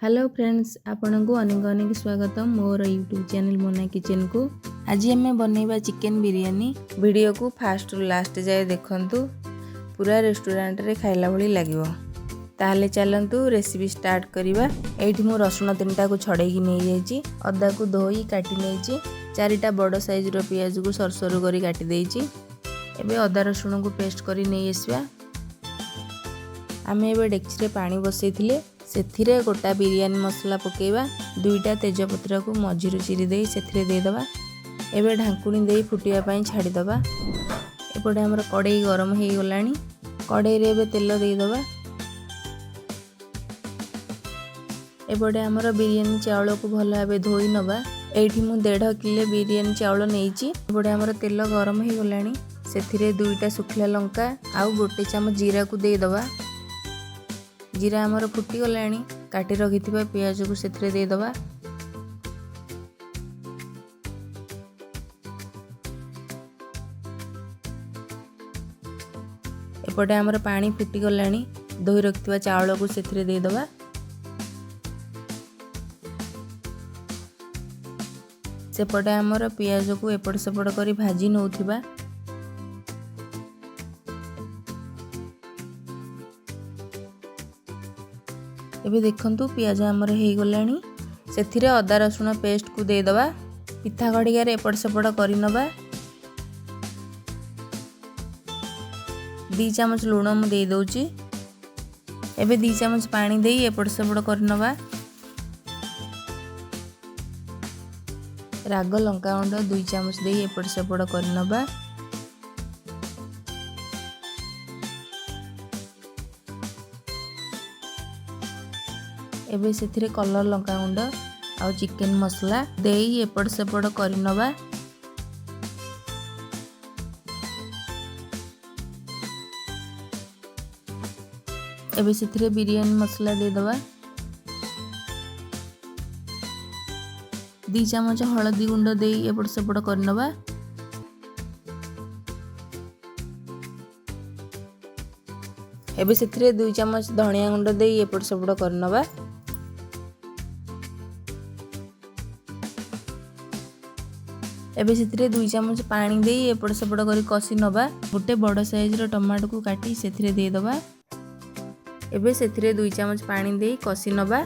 Hello friends आपण को अनेक अनेक स्वागत मोर यूट्यूब चैनल मोना किचन को। आज आम बनैबा चिकेन बिरयानी। वीडियो को फास्ट रु लास्ट जाए देखंतु, पूरा रेस्टोरेंट रे खाइला भली लागिवो। ताहले चलंतु रेसिपी स्टार्ट करिबा। एठी मु रसुन 3टा को छड़ेकी नै जाईची, अदा को धोई काटी नैची, 4टा बड़ साइज रो प्याज को सरसरु करी काटी देईची। एबे अदा रसुन को पेस्ट करी नै आसीबा। आमे एबे डेक्ची रे पानी बसैथिले, सेथिरे गोटा बिरयानी मसला पकेबा। 2टा तेजपत्र को मझिरु चिरी दे सेथिरे दे दबा। एबे ढांकुनी दे फुटिया पई छाडी दबा। एपटे हमर कड़ाई गरम हे गलानी, कड़ाई रे एबे तेल दे दबा। एपटे हमर बिरयानी चावल को भल भाबे धोई नबा। एठी मु 1.5 किलो बिरयानी चावल नेइची। एपटे हमर तेल गरम हे गलानी, सेथिरे 2टा सुखला लंका आउ 1 चम्मच जीरा को दे दबा। जीरा हमर फुटी गलानी, काटी रखिथिबा प्याज को सेथिरे दे दबा। एपटे हमर पानी फुटी गलानी, धोई रखिथिबा चावल को सेथिरे दे दबा। सेपटे हमर प्याज को एपट सेपट करी भाजी नउथिबा। एबे देखंतु प्याज हमर हे गलानी, सेथिरे अदा रसुन पेस्ट को दे दबा। पिठा खड़िया रे एपट सेपट करि नबा। 2 चम्मच लूण मु दे दउची। एबे 2 चम्मच पानी देई एपट सेपट करि नबा। राग लंका गुंड 2 चम्मच देई एपट सेपट करि नबा। एबे सेथिरे कलर लंका गुंड आउ चिकेन मसला देई एपट सेपट करि नबा। एबे सेथिरे बिरयानी मसला दे दबा। 2 चम्मच हळदी गुंड देई एपट सेपट करि नबा। एबे सेथिरे 2 चम्मच धनिया गुंड देई एपट सेपट करि नबा। एबे सेथिरे 2 चम्मच पानी देई एपट सेपट करी कसी नबा। गोटे बड़ साइज रो टमाटो को काटी सेथिरे दे दबा। एबे सेथिरे 2 चम्मच पानी देई कसी नबा।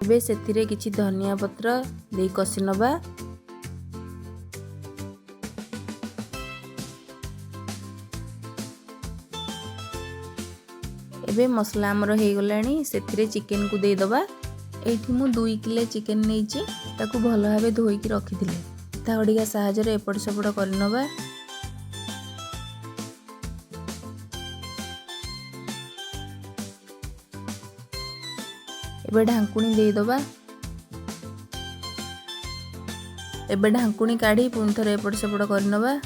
एबे सेथिरे किछि धनिया पत्र देई कसी नबा। एबे मसला हमर हे गलानी, सेथिरे चिकेन को दे दबा। एठी मु 2 किलो चिकेन नेइची, ताकू भल भाबे धोई की रखिथिले। पिठा गडिका सहायता रे एपट सेपट करि नबा। एबे ढांकुनी दे दबा। एबे ढांकुनी काढी पुन थरे एपट सेपट करि नबा।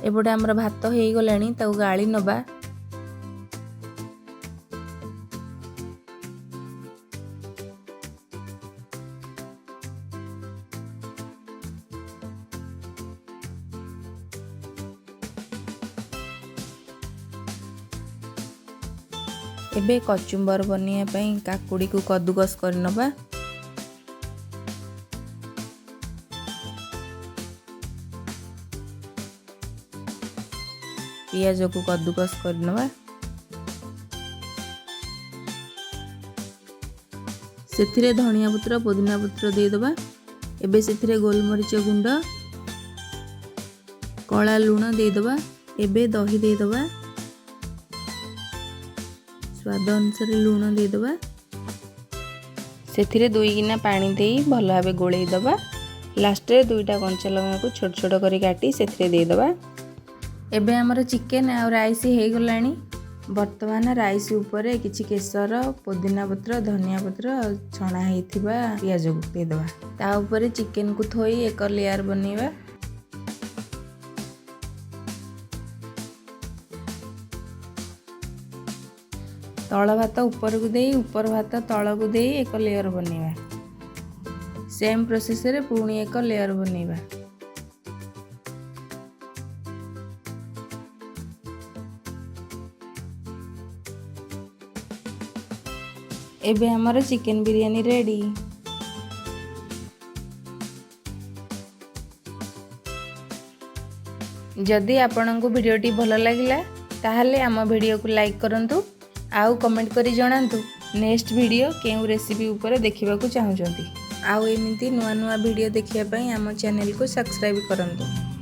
एपटे हमर भात हे गलानी, ताऊ गाली नबा। एबे कचुंबर बनिया पई काकुड़ी को कद्दूकस कर नबा। पियाज को कद्दूकस कर नबा। सेथिरे धनिया पत्र पुदीना पत्र दे दबा। एबे सेथिरे गोलमरीच गुंड, कला लूण दे दबा। एबे दही दे दबा। स्वाद अनुसार लूण दे दबा। सेथिरे 2 गिना पानी देई भल भाबे गोळेई दबा। लास्ट रे 2टा कंचा लंका को छोट छोट करी काटी सेथिरे दे दबा। एबे हमर चिकेन आ राइस हे गलानी। वर्तमान राइस ऊपर किछि केसर, पुदीना पत्र, धनिया पत्र छणा हेथिबा पियाज को दे दबा। ता ऊपर चिकेन को थोई एक लेयर बनेबा। तल भात ऊपर को देई ऊपर भात तल को देई एक लेयर बनेଇବା। सेम प्रोसेस रे पुणी एक लेयर बनेଇବା। एबे हमर चिकन बिरयानी रेडी। जदि आपनको वीडियोटी भल लागिला ताहले आम वीडियो को लाइक करंतु आउ कमेंट करी जणांतु नेक्स्ट वीडियो केउ रेसिपी ऊपर देखिबा को चाहुचंती। आउ एमिति नुआ नुआ वीडियो देखिया पई आम चैनल को सब्सक्राइब करंतु।